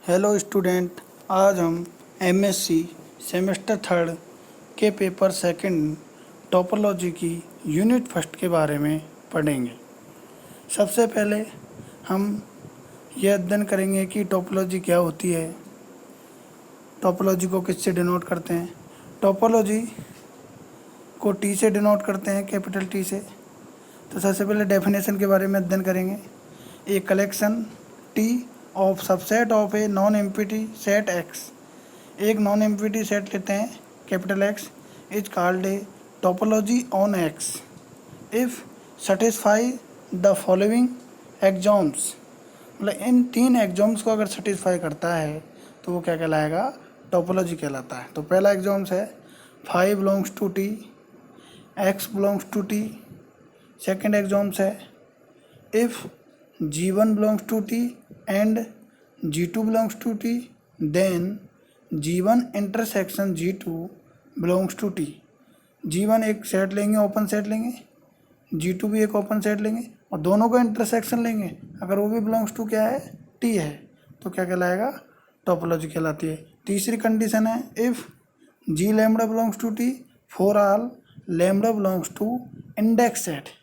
Hello student, आज हम MSc semester third के पेपर सेकंड टोपोलॉजी की यूनिट फर्स्ट के बारे में पढ़ेंगे। सबसे पहले हम यह अध्ययन करेंगे कि टोपोलॉजी क्या होती है, टोपोलॉजी को किससे डिनोट करते हैं। टोपोलॉजी को टी से डिनोट करते हैं, कैपिटल टी से। तो सबसे पहले डेफिनेशन के बारे में अध्ययन करेंगे। A collection T of subset of a non empty set X. एक नॉन एम्प्टी सेट लेते हैं capital X, is called a topology on X if satisfy the following axioms. मतलब इन तीन एक्सॉम्स को अगर सेटिस्फाई करता है तो वो क्या कहलाएगा, टोपोलॉजी कहलाता है। तो पहला एक्सॉम्स है phi belongs to T, X belongs to T. Second axioms है if G1 belongs to T and G2 belongs to T, then G1 intersection G2 belongs to T। G1 एक सेट लेंगे, open set लेंगे, G2 भी एक open set लेंगे और दोनों का इंटरसेक्शन लेंगे। अगर वो भी बिलोंग्स टू क्या है, T है, तो क्या कहलाएगा, टोपोलॉजी कहलाती है। तीसरी कंडीशन है if G lambda belongs to T for all lambda belongs to index set.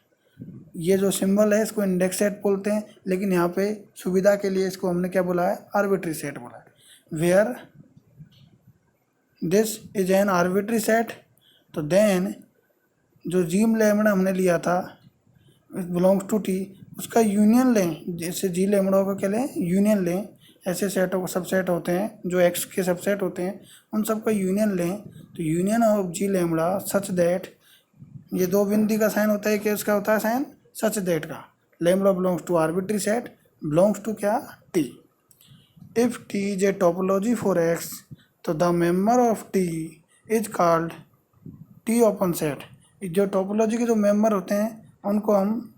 ये जो सिंबल है इसको इंडेक्स सेट बोलते हैं, लेकिन यहाँ पे सुविधा के लिए इसको हमने क्या बोला है, आर्बिट्री सेट बोला है। Where this is an arbitrary set, तो देन जो जी लैम्बडा हमने लिया था बिलोंग्स टू टी, उसका यूनियन लें। जैसे जी लैम्बडा का क्या लें, यूनियन लें। ऐसे सेटों को सबसेट होते हैं जो एक्स के सबसेट होते हैं, उन सबका यूनियन लें। तो union of G lambda such that, ये दो बिंदी का साइन होता है कि उसका होता है साइन सच दैट का। Lambda belongs to arbitrary set belongs to क्या, T. If T is a topology for X, तो the member of T is called T open set. जो टोपोलॉजी के जो मेंबर होते हैं उनको हम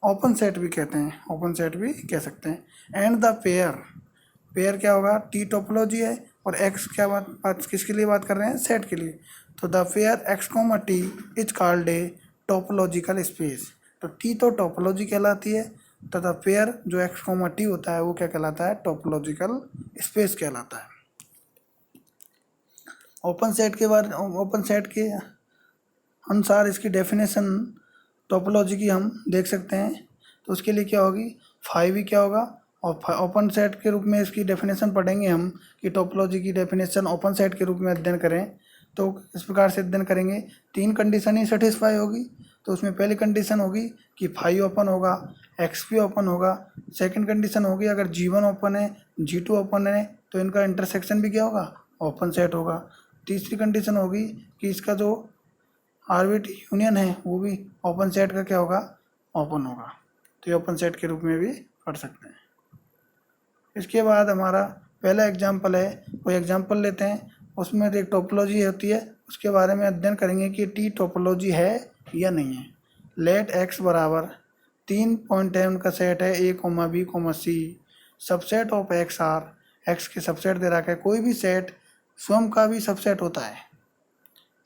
ओपन सेट भी कहते हैं, ओपन सेट भी कह सकते हैं। एंड द पेयर क्या होगा, टी टोपोलॉजी है और एक्स क्या बात किसके लिए बात कर रहे हैं, सेट के लिए। तो the pair X comma T is called a topological space. तो टी तो टोपोलॉजी कहलाती है, तथा पेयर जो एक्स कोमा टी होता है वो क्या कहलाता है, टोपोलॉजिकल स्पेस कहलाता है। ओपन सेट के अनुसार इसकी डेफिनेशन टोपोलॉजी की हम देख सकते हैं। तो उसके लिए क्या होगी, फाइव ही क्या होगा, और ओपन सेट के रूप में इसकी डेफिनेशन पढ़ेंगे हम कि टोपोलॉजी की डेफिनेशन ओपन सेट के रूप में अध्ययन करें। तो इस प्रकार से अध्ययन करेंगे, तीन कंडीशन ही सेटिस्फाई होगी। तो उसमें पहली कंडीशन होगी कि फाइव ओपन होगा, एक्स भी ओपन होगा। सेकंड कंडीशन होगी अगर G1 ओपन है, G2 ओपन है, तो इनका इंटरसेक्शन भी क्या होगा, ओपन सेट होगा। तीसरी कंडीशन होगी कि इसका जो आर्बिट्री यूनियन है वो भी ओपन सेट का क्या होगा, ओपन होगा। तो ये ओपन सेट के रूप में भी पढ़ सकते हैं। इसके बाद हमारा पहला एग्जाम्पल है, कोई एग्जाम्पल लेते हैं, उसमें एक टोपोलॉजी होती है, उसके बारे में अध्ययन करेंगे कि टी टोपोलॉजी है या नहीं है। लेट एक्स बराबर 3.10 का सेट है A comma B comma C, subset of X are. X के सबसेट दे रखा है, कोई भी सेट स्वयं का भी सबसेट होता है,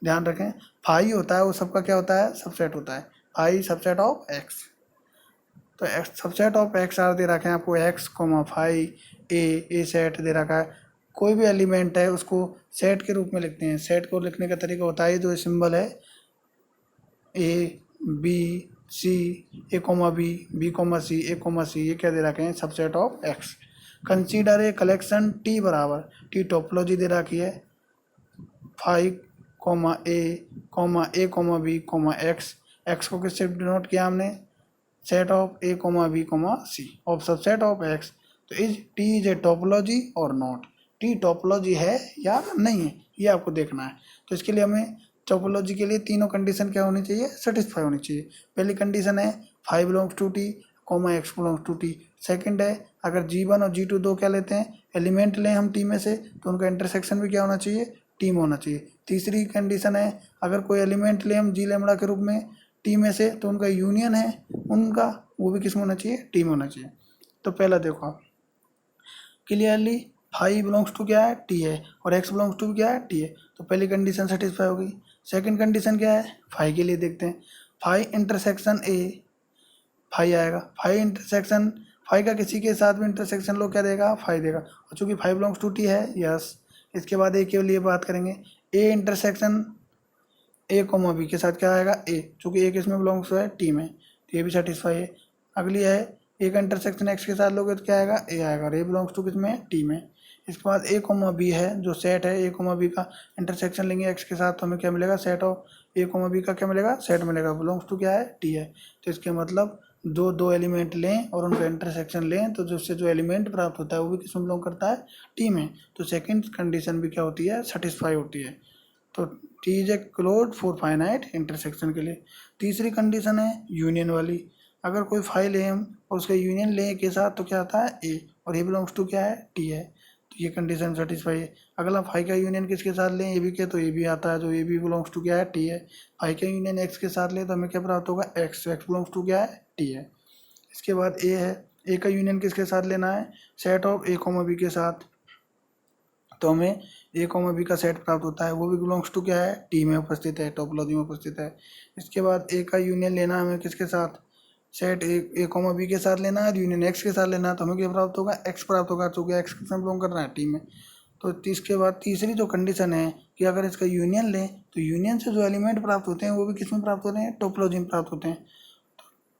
ध्यान रखें। फाई होता है वो सबका क्या होता है, सबसेट होता है। फाई सबसेट ऑफ एक्स, तो एक्स सबसेट ऑफ एक्स आर दे रखे हैं आपको, X comma phi a set दे रखा है। कोई भी एलिमेंट है उसको सेट के रूप में लिखते हैं। सेट को लिखने का तरीका होता है जो सिंबल है A B C, A comma B comma C, A comma C, ये क्या दे रखे हैं, subset of X. Consider a collection T बराबर, टी टोपोलॉजी दे रखी है, phi comma A comma B comma X. X को किससे डिनोट किया हमने, set of A comma B comma C of subset of X. तो is T is a topology or not, T topology है या नहीं है, ये आपको देखना है। तो इसके लिए हमें टोपोलॉजी के लिए तीनों कंडीशन क्या होनी चाहिए, सेटिस्फाई होनी चाहिए। पहली कंडीशन है phi belongs to T comma X belongs to T. Second है अगर G1 और G2 दो क्या लेते हैं, एलिमेंट लें हम टी में से, तो उनका इंटरसेक्शन भी क्या होना चाहिए, टी में होना चाहिए। तीसरी कंडीशन है अगर कोई एलिमेंट लें हम जी लैम्बडा के रूप में टी में से, तो उनका यूनियन है उनका, वो भी किस में होना चाहिए, टी में होना चाहिए। तो पहला देखो आप क्लियरली, फाइव बिलोंग्स टू क्या है, टी है, और एक्स बिलोंग्स टू क्या है, टी है। तो पहली कंडीशन सेटिस्फाई होगी। सेकंड कंडीशन क्या है, फाइव के लिए देखते हैं। फाइव इंटरसेक्शन ए, फाइव आएगा। फाइव इंटरसेक्शन फाइव का किसी के साथ भी इंटरसेक्शन लो क्या देगा, फाइव देगा। और चूंकि फाइव बिलोंग्स टू टी है, यस। इसके बाद ए के लिए बात करेंगे, A intersection A comma B के साथ क्या आएगा, ए, चूंकि ए किस में बिलोंग्स है, टी में, तो ये भी सेटिस्फाई है। अगली है ए का इंटरसेक्शन एक्स के साथ लोगे तो क्या आएगा, ए आएगा, और ए बिलोंग्स टू किस में, टी में। इसके बाद ए कोमा बी है जो सेट है, ए कोमा बी का इंटरसेक्शन लेंगे एक्स के साथ तो हमें क्या मिलेगा, set of A comma B का क्या मिलेगा, सेट मिलेगा, बिलोंग्स टू क्या है, टी है। तो इसके मतलब दो एलिमेंट लें और उनका इंटरसेक्शन लें तो जिससे जो एलिमेंट प्राप्त होता है वो भी किस में बिलोंग करता है, टी में। तो सेकंड कंडीशन भी क्या होती है, सेटिस्फाई होती है। तो T is A close for finite intersection के लिए। तीसरी कंडीशन है यूनियन वाली, अगर कोई फाइल है हम और उसका यूनियन लें के साथ तो क्या आता है, ए, और ए बिलोंग्स टू क्या है, टी है, तो ये कंडीशन सेटिस्फाई है। अगला फाइव का यूनियन किसके साथ लें, ए बी के, तो ए बी आता है, जो ए बी बिलोंग्स टू क्या है, टी है। फाइव का यूनियन एक्स के साथ लें तो हमें क्या प्राप्त होगा, एक्स, एक्स बिलोंग्स टू क्या है, टी है। इसके बाद ए है, ए का यूनियन किसके साथ लेना है, set of A comma B के साथ, तो हमें ए कोमा बी का सेट प्राप्त होता है, वो भी बिलोंग्स टू क्या है, टी में उपस्थित है, टोपोलॉजी में उपस्थित है। इसके बाद ए का यूनियन लेना है हमें किसके साथ, सेट ए कोमा बी के साथ लेना है, और यूनियन एक्स के साथ लेना है, तो हमें क्या प्राप्त होगा, एक्स प्राप्त होगा, चूँकि एक्स किस में बिलोंग कर रहा है, टी में। तो इसके बाद तीसरी जो कंडीशन है कि अगर इसका यूनियन लें तो यूनियन से जो एलिमेंट प्राप्त होते हैं वो भी किस में प्राप्त होते हैं, टोपोलॉजी में प्राप्त होते हैं।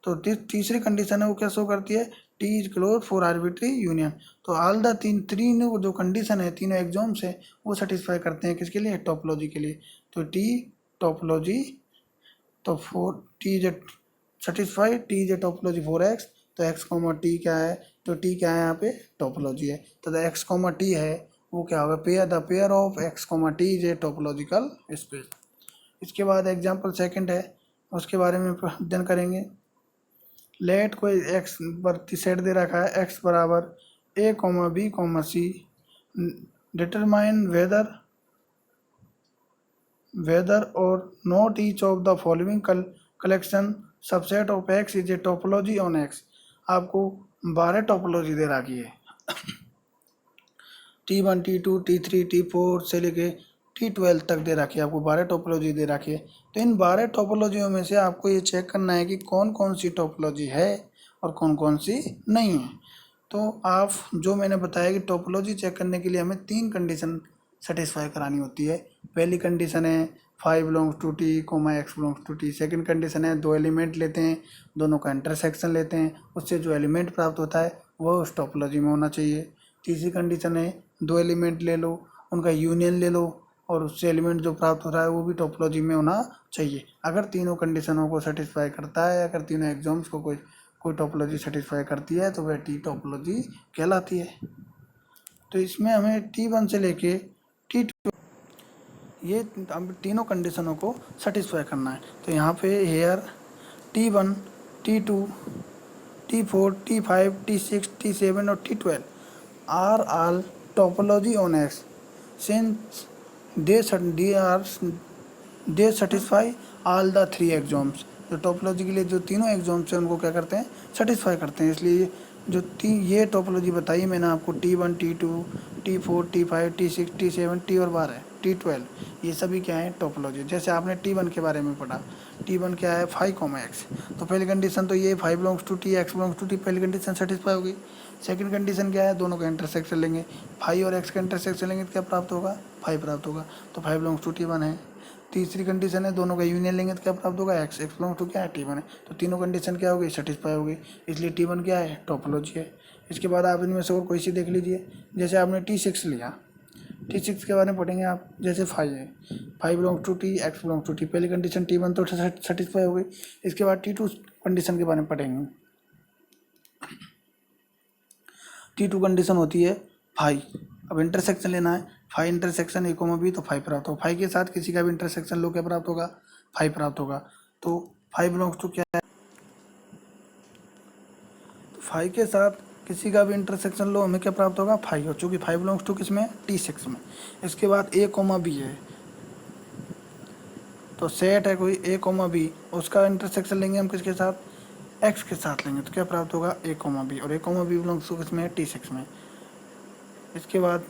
तो तीसरी कंडीशन है वो क्या शो करती है, T is close for arbitrary union. तो ऑल द तीनों जो कंडीशन है, तीनों एग्जाम्स है वो सेटिस्फाई करते हैं किसके लिए, टोपोलॉजी के लिए। तो टी टोपोलॉजी, तो four T is satisfy, T is a topology for X, तो एक्स कॉमा टी क्या है, तो टी क्या है यहाँ पे, टोपोलॉजी है। तो एक्स कॉमा टी है वो क्या होगा, pair of x comma T is A topological space. इसके बाद एग्जाम्पल सेकंड है, उसके बारे में अध्ययन करेंगे। लेट कोई एक्स पर सेट दे रखा है, एक्स बराबर A comma B comma C, determine whether or not each of the following collection subset of X is a topology on X. आपको 12 टोपोलॉजी दे रखी है, T1 T2 T3 T4 से लेके T12 तक दे रखी है, आपको 12 टोपोलॉजी दे रखी है। तो इन 12 टोपोलॉजियों में से आपको ये चेक करना है कि कौन कौन सी टोपोलॉजी है और कौन कौन सी नहीं है। तो आप जो मैंने बताया कि टोपोलॉजी चेक करने के लिए हमें 3 कंडीशन सेटिस्फाई करानी होती है। पहली कंडीशन है phi belongs to T comma X belongs to T. Second condition है दो एलिमेंट लेते हैं, दोनों का इंटरसेक्शन लेते हैं, उससे जो एलिमेंट प्राप्त होता है वह उस टोपोलॉजी में होना चाहिए। तीसरी कंडीशन है दो एलिमेंट ले लो, उनका यूनियन ले लो और उससे एलिमेंट जो प्राप्त हो रहा है वो भी टोपोलॉजी में होना चाहिए। अगर तीनों कंडीशनों को सेटिस्फाई करता है, अगर तीनों एग्जाम्स को कोई टोपोलॉजी सेटिस्फाई करती है तो वह टी टोपोलॉजी कहलाती है। तो इसमें हमें T1 से लेके T2 ये तीनों कंडीशनों को सेटिस्फाई करना है। तो यहाँ पे hair T1 T2 T4 T5 T6 T7 और T12 are all topology on X since they satisfy all the 3 axioms. जो टोपोलॉजी के लिए जो तीनों एग्जाम्स हैं उनको क्या करते हैं, सेटिस्फाई करते हैं। इसलिए जो ये टोपोलॉजी बताई मैंने आपको T1 T2 T4 T5 T6 T7 T और 12 T12, ये सभी क्या है टोपोलॉजी। जैसे आपने T1 के बारे में पढ़ा, T1 क्या है 5 कोमा एक्स, तो पहली कंडीशन तो ये 5 belongs to T X belongs to T, पहली कंडीशन सेटिस्फाई होगी। सेकंड कंडीशन क्या है, दोनों का इंटरसेक्शन लेंगे, 5 और एक्स का इंटरसेक्शन लेंगे तो क्या प्राप्त होगा, 5 प्राप्त होगा, तो 5 बिलोंग्स टू T1 है। तीसरी कंडीशन है दोनों का यूनियन लेंगे तो क्या प्राप्त होगा, एक्स, एक्स बिलोंग्स टू क्या है T1 है। तो तीनों कंडीशन क्या होगी, सेटिस्फाई होगी, इसलिए T1 क्या है, टोपोलॉजी है। इसके बाद आप इनमें से और कोई सी देख लीजिए, जैसे आपने T6 लिया, T6 के बारे में पढ़ेंगे आप। जैसे 5 है, 5 belongs to T X belongs to T, पहली कंडीशन T1 तो सेटिस्फाई हो गई। इसके बाद T2 कंडीशन के बारे में पढ़ेंगे। T2 कंडीशन होती है 5, अब इंटरसेक्शन लेना है, 5 इंटरसेक्शन ए कोमा बी, तो 5 प्राप्त होगा। 5 के साथ किसी का भी इंटरसेक्शन लो क्या प्राप्त होगा, 5 प्राप्त होगा। तो 5 बिलोंग्स टू क्या है, तो 5 के साथ किसी का भी इंटरसेक्शन लो हमें क्या प्राप्त होगा, 5, और चूँकि 5 बिलोंग्स टू किस में, T6 में। इसके बाद ए कोमा बी है, तो सेट है कोई ए कोमा बी, उसका इंटरसेक्शन लेंगे हम किसके साथ, एक्स के साथ लेंगे तो क्या प्राप्त होगा, ए कोमा बी, और ए कोमा बी बिलोंग्स टू किस में, T6 में। इसके बाद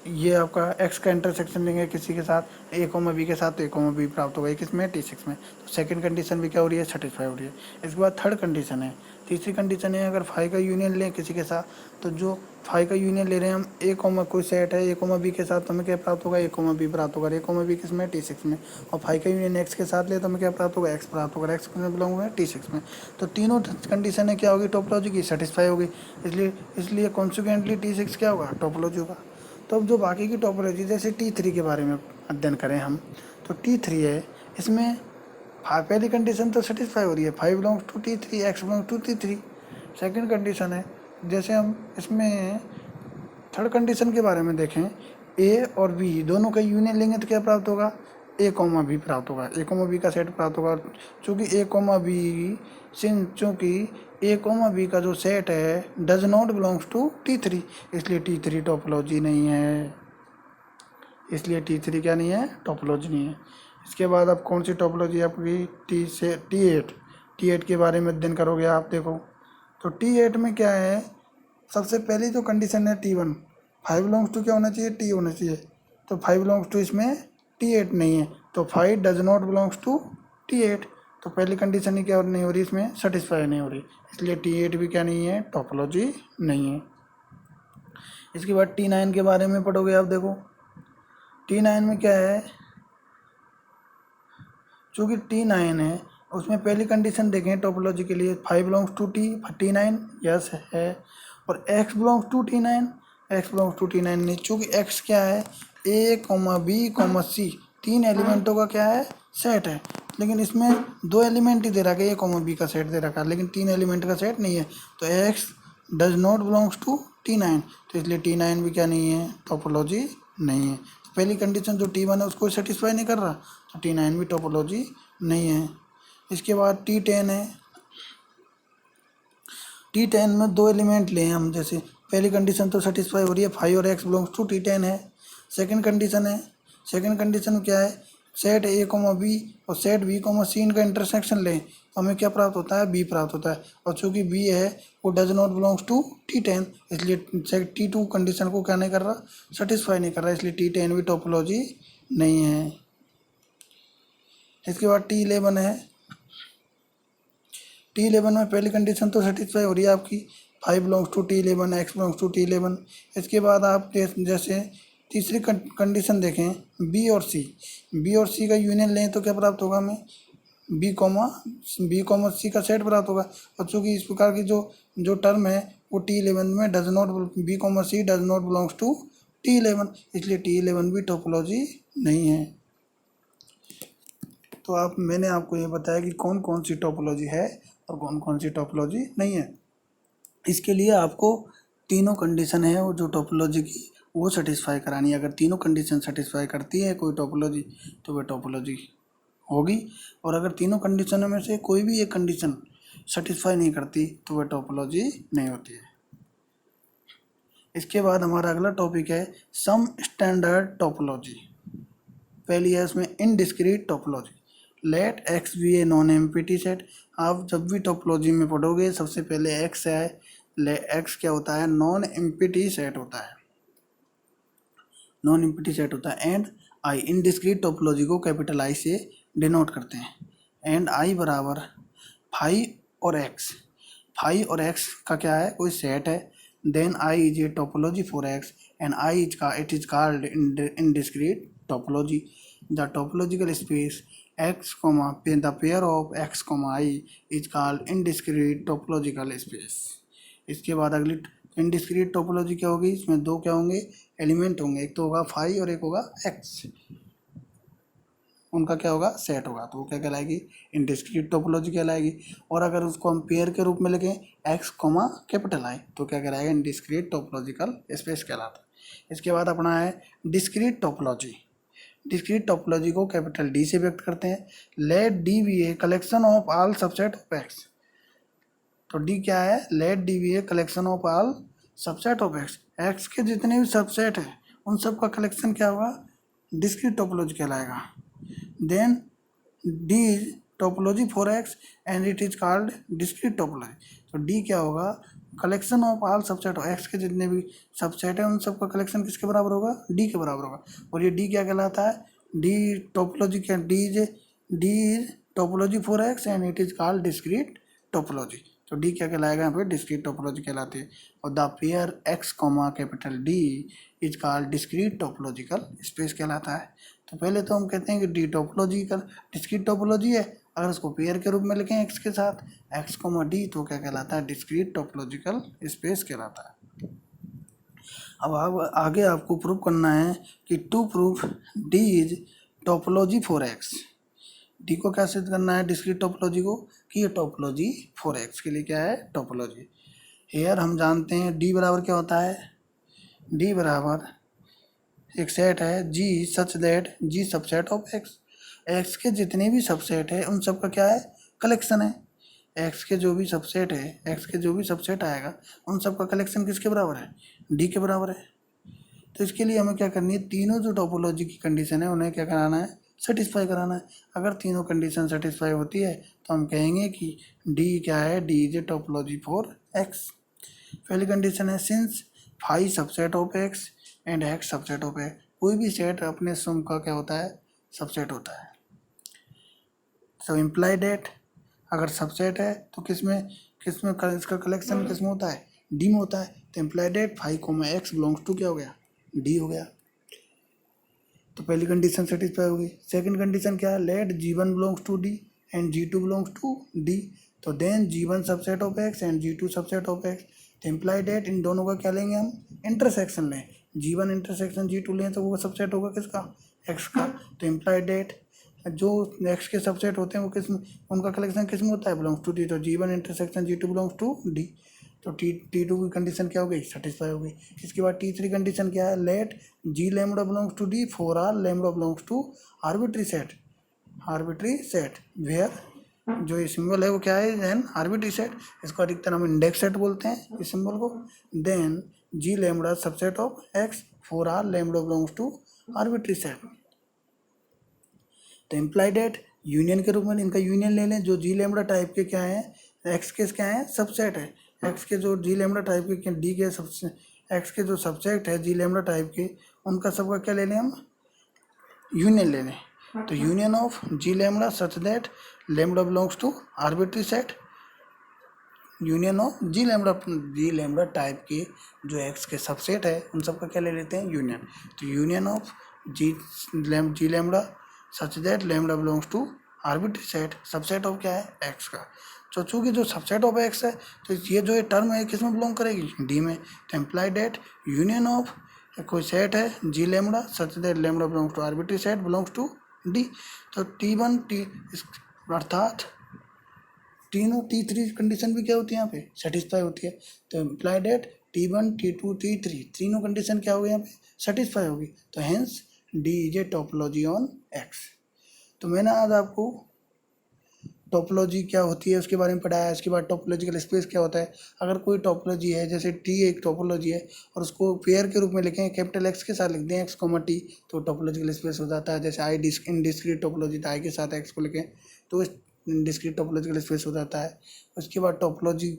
ये आपका एक्स का इंटरसेक्शन लेंगे किसी के साथ ए कोमा बी के साथ, तो ए कोमा बी प्राप्त होगा। किसमें, T6 में। तो सेकंड कंडीशन भी क्या हो रही है, सेटिस्फाई हो रही है। इसके बाद थर्ड कंडीशन है, तीसरी कंडीशन है, अगर फाइव का यूनियन लें किसी के साथ, तो जो फाइव का यूनियन ले रहे हैं हम, ए कोमा कोई सेट है ए कोमा बी के साथ, तो हमें क्या प्राप्त होगा, ए कोमा बी प्राप्त होगा। ए कोमा बी किसमें, T6 में। और फाइव का यूनियन एक्स के साथ ले तो हमें क्या प्राप्त होगा, एक्स प्राप्त होगा। एक्स किसमें बिलोंग हुआ है, T6 में। तो तीनों कंडीशन है क्या होगी, टोपोलॉजी की सेटिस्फाई होगी। इसलिए कॉन्सिक्वेंटली T6 क्या होगा, टोपोलॉजी होगा। तो अब जो बाकी की टोपोलॉजी, जैसे T3 के बारे में अध्ययन करें हम, तो T3 है, इसमें पहली कंडीशन तो सेटिस्फाई हो रही है, phi belongs to T3, X belongs to T3। Second condition है, जैसे हम इसमें थर्ड कंडीशन के बारे में देखें, ए और बी दोनों का यूनियन लेंगे तो क्या प्राप्त होगा, ए कोमा बी प्राप्त होगा। ए कोमा बी का सेट प्राप्त होगा। चूँकि ए कोमा बी चूँकि ए कोमा बी का जो सेट है does not belongs to T3, इसलिए T3 टोपोलॉजी नहीं है। इसलिए T3 क्या नहीं है, टोपोलॉजी नहीं है। इसके बाद अब कौन सी टोपोलॉजी आपकी, T8 के बारे में अध्ययन करोगे आप। देखो तो T8 में क्या है, सबसे पहली जो कंडीशन है T1, फाइव बिलोंग्स टू क्या होना चाहिए, T होना चाहिए। तो फाइव बिलोंग्स टू इसमें T8 नहीं है, तो phi does not belongs to T8। तो पहली कंडीशन ही क्या नहीं हो रही, इसमें सेटिस्फाई नहीं हो रही, इसलिए T8 भी क्या नहीं है, टोपोलॉजी नहीं है। इसके बाद T9 के बारे में पढ़ोगे आप। देखो T9 में क्या है, चूँकि T9 है उसमें पहली कंडीशन देखें टोपोलॉजी के लिए, five belongs to T9 yes है, और X belongs to T9, X belongs to T9 नहीं। चूँकि एक्स क्या है, A comma B comma C, तीन एलिमेंटों का क्या है, सेट है। लेकिन इसमें दो एलिमेंट ही दे रखा है, ए कोमा बी का सेट दे रखा है, लेकिन तीन एलिमेंट का सेट नहीं है। तो X does not belongs to T9, तो इसलिए T9 भी क्या नहीं है, टोपोलॉजी नहीं है। तो पहली कंडीशन जो T1 है उसको सेटिस्फाई नहीं कर रहा, तो T9 भी टोपोलॉजी नहीं है। इसके बाद T10 है। T10 में दो एलिमेंट लिए हम, जैसे पहली कंडीशन तो सेटिस्फाई हो रही है, फाइव और एक्स बिलोंग्स टू T10 है। सेकंड कंडीशन है, सेकंड कंडीशन क्या है, सेट ए कोमा बी और सेट बी कोमा सी इनका इंटरसेक्शन लें तो हमें क्या प्राप्त होता है, बी प्राप्त होता है। और चूँकि बी है वो does not belongs to T10, इसलिए T2 कंडीशन को क्या नहीं कर रहा, सेटिस्फाई नहीं कर रहा, इसलिए T10 भी टोपोलॉजी नहीं है। इसके बाद T11 है। T11 में पहली कंडीशन तो सेटिस्फाई हो रही है आपकी, phi belongs to T11, X belongs to T11। इसके बाद आप जैसे तीसरी कंडीशन देखें, बी और सी का यूनियन लें तो क्या प्राप्त होगा हमें, बी कॉमा सी का सेट प्राप्त होगा। और चूँकि इस प्रकार की जो टर्म है वो T11 में does not, B comma C does not belongs to T11, इसलिए T11 भी टोपोलॉजी नहीं है। तो मैंने आपको ये बताया कि कौन कौन सी टोपोलॉजी है और कौन कौन सी टोपोलॉजी नहीं है। इसके लिए आपको तीनों कंडीशन है वो जो टोपोलॉजी की वो सेटिस्फाई करानी है। अगर तीनों कंडीशन सेटिस्फाई करती है कोई टोपोलॉजी तो वह टोपोलॉजी होगी, और अगर तीनों कंडीशनों में से कोई भी एक कंडीशन सेटिस्फाई नहीं करती तो वह टोपोलॉजी नहीं होती है। इसके बाद हमारा अगला टॉपिक है सम स्टैंडर्ड टोपोलॉजी। पहली है इसमें indiscrete topology. Let X be a non empty set. आप जब भी टोपोलॉजी में पढ़ोगे सबसे पहले एक्स है, एक्स क्या होता है, नॉन एम्प्टी सेट होता है, नॉन एम्प्टी सेट होता है। एंड आई, इनडिस्क्रीट टोपोलॉजी को कैपिटल आई से डिनोट करते हैं। एंड आई बराबर फाइव और एक्स का क्या है, कोई सेट है। Then I is a topology for X and I it is called indiscrete topology. The topological space x, the pair of x, i is called indiscrete topological space। इसके बाद अगली indiscrete topology क्या होगी, इसमें दो क्या होंगे, एलिमेंट होंगे, एक तो होगा फाइव और एक होगा एक्स, उनका क्या होगा, सेट होगा, तो वो क्या कहलाएगी, इनडिस्क्रीट टोपोलॉजी कहलाएगी। और अगर उसको हम पेयर के रूप में लिखें एक्स कोमा कैपिटल आई तो क्या कहलाएगा, इनडिस्क्रीट टोपोलॉजिकल स्पेस कहलाता है। इसके बाद अपना है डिस्क्रीट टोपोलॉजी। डिस्क्रीट टोपोलॉजी को कैपिटल डी से व्यक्त करते हैं। Let D be a collection of all subset of X. तो डी क्या है, let D be a collection of all subset of X, X के जितने भी सबसेट हैं उन सब का कलेक्शन क्या होगा, डिस्क्रीट टोपोलॉजी कहलाएगा। Then D is topology for X and it is called discrete topology. तो डी क्या होगा, collection of all subset of X के जितने भी सबसेट है उन सबका कलेक्शन किसके बराबर होगा, डी के बराबर होगा। और ये डी क्या कहलाता है, डी टोपोलॉजी क्या, D is topology for X and it is called discrete topology. तो डी क्या कहलाएगा यहाँ पे, डिस्क्रीट टोपोलॉजी कहलाती है। और the pair x comma capital D is called discrete topological space कहलाता है। तो पहले तो हम कहते हैं कि डी टोपोलॉजिकल डिस्क्रीट टोपोलॉजी है, अगर उसको पेयर के रूप में लिखें एक्स के साथ एक्स कॉमा डी तो क्या कहलाता है, डिस्क्रीट टोपोलॉजिकल स्पेस कहलाता है। अब आगे आपको प्रूव करना है कि to proof D is topology for X, D को क्या सिद्ध करना है, डिस्क्रीट टोपोलॉजी को, कि ये टोपोलॉजी फॉर एक्स के लिए क्या है, टोपोलॉजी। हेयर हम जानते हैं डी बराबर क्या होता है, डी बराबर एक सेट है G such that G subset of X, X के जितने भी सबसेट है उन सब का क्या है, कलेक्शन है। एक्स के जो भी सबसेट है, एक्स के जो भी सबसेट आएगा उन सब का कलेक्शन किसके बराबर है, डी के बराबर है। तो इसके लिए हमें क्या करनी है, तीनों जो टोपोलॉजी की कंडीशन है उन्हें क्या कराना है, सेटिस्फाई कराना है। अगर तीनों कंडीशन सेटिस्फाई होती है तो हम कहेंगे कि डी क्या है, D is a topology for X. पहली कंडीशन है since phi subset of X and X subset of X, कोई भी सेट अपने सम का क्या होता है, सबसेट होता है। सो इम्प्लाई डेट अगर सबसेट है तो किसमें इसका कलेक्शन किसमें होता है, डी में होता है। तो imply that phi comma X belongs to क्या हो गया, डी हो गया। तो पहली कंडीशन सेटिस्फाई होगी। सेकंड कंडीशन क्या है, let G1 belongs to D and G2 belongs to D, तो then G1 subset of X and G2 subset of X. तो इम्प्लाई डेट इन दोनों का क्या लेंगे हम, इंटरसेक्शन लें, G1 इंटरसेक्शन G2 लें तो वो सबसेट होगा किसका, एक्स का। तो इम्प्लाई डेट जो एक्स के सबसेट होते हैं वो किस, उनका कलेक्शन किस में होता है, बिलोंग्स टू डी। तो G1 intersection G2 belongs to D, तो T2 की कंडीशन क्या हो गई, सेटिस्फाई हो गई। इसके बाद T3 कंडीशन क्या है, let G lambda belongs to D for are lambda belongs to arbitrary set where, जो ये सिंबल है वो क्या है, देन आर्बिट्री सेट, इसको अधिकतर हम इंडेक्स सेट बोलते हैं इस सिंबल को। Then G lambda subset of X for are lambda belongs to arbitrary set. तो इम्प्लाई डेट यूनियन के रूप में इनका यूनियन ले लें, जो जी लैम्बडा टाइप के क्या है, एक्स के क्या है, सबसेट है। एक्स के जो जी लैम्बडा टाइप के डी के सबसे एक्स के जो सबसेट है जी लैम्बडा टाइप के, उनका सबका क्या ले लें हम, यूनियन ले लें। तो union of G lambda such that lambda belongs to arbitrary set, union of G lambda type के जो एक्स के सबसेट है उन सबका क्या ले लेते हैं, यूनियन। तो union of G lambda such that lambda belongs to arbitrary set, subset of क्या है, एक्स का। तो चूँकि जो सबसेट ऑफ एक्स है तो ये जो टर्म है किस में बिलोंग करेगी, डी में। तो इम्प्लाई डेट यूनियन ऑफ कोई सेट है G lambda such that lambda belongs to arbitrary set belongs to D. तो T1 अर्थात तीनों T3 कंडीशन भी क्या होती है यहाँ पे, सेटिस्फाई होती है। तो imply date T1 T2 T3 तीनों कंडीशन क्या होगी यहाँ पे, सेटिस्फाई होगी। तो hence D is a topology on x. तो मैंने आज आपको टोपोलॉजी क्या होती है उसके बारे में पढ़ाया। इसके बाद टोपोलॉजिकल स्पेस क्या होता है। अगर कोई टोपोलॉजी है, जैसे टी एक टोपोलॉजी है और उसको पेयर के रूप में लिखें, कैपिटल एक्स के साथ लिख दें एक्स कोमा टी, तो टोपोलॉजिकल स्पेस हो जाता है। जैसे इनडिस्क्रीट टोपोलॉजी तो आई के साथ एक्स को लिखें तो इनडिस्क्रीट टोपोलॉजिकल स्पेस हो जाता है। उसके बाद टोपोलॉजी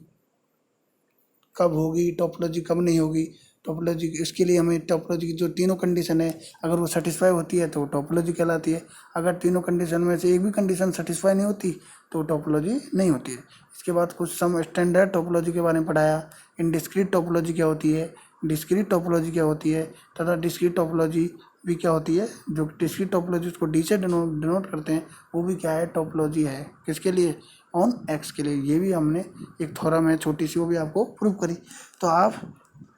कब होगी, टोपोलॉजी कब नहीं होगी, टोपोलॉजी इसके लिए हमें टोपोलॉजी की जो तीनों कंडीशन है अगर वो सेटिस्फाई होती है तो टोपोलॉजी कहलाती है। अगर तीनों कंडीशन में से एक भी कंडीशन सेटिस्फाई नहीं होती तो टोपोलॉजी नहीं होती है। इसके बाद कुछ सम स्टैंडर्ड टोपोलॉजी के बारे में पढ़ाया। इनडिस्क्रीट टोपोलॉजी क्या होती है, डिस्क्रीट टोपोलॉजी क्या होती है, तथा डिस्क्रीट टोपोलॉजी भी क्या होती है। जो डिस्क्रीट टोपोलॉजी उसको डी से डिनोट करते हैं वो भी क्या है, टोपोलॉजी है। किसके लिए, ऑन एक्स के लिए। ये भी हमने एक थ्योरम है छोटी सी, वो भी आपको प्रूव करी। तो आप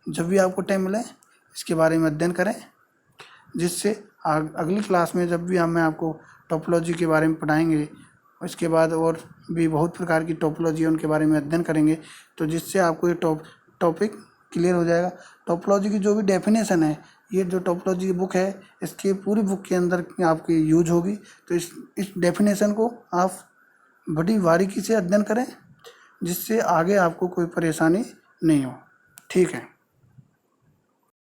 जब भी आपको टाइम मिले इसके बारे में अध्ययन करें, जिससे अगली क्लास में जब भी मैं आपको टोपोलॉजी के बारे में पढ़ाएंगे, इसके बाद और भी बहुत प्रकार की टोपोलॉजी है उनके बारे में अध्ययन करेंगे, तो जिससे आपको ये टॉपिक क्लियर हो जाएगा। टोपोलॉजी की जो भी डेफिनेशन है, ये जो टोपोलॉजी की बुक है इसके पूरी बुक के अंदर आपकी यूज होगी। तो इस डेफिनेशन को आप बड़ी बारीकी से अध्ययन करें, जिससे आगे आपको कोई परेशानी नहीं हो। ठीक है।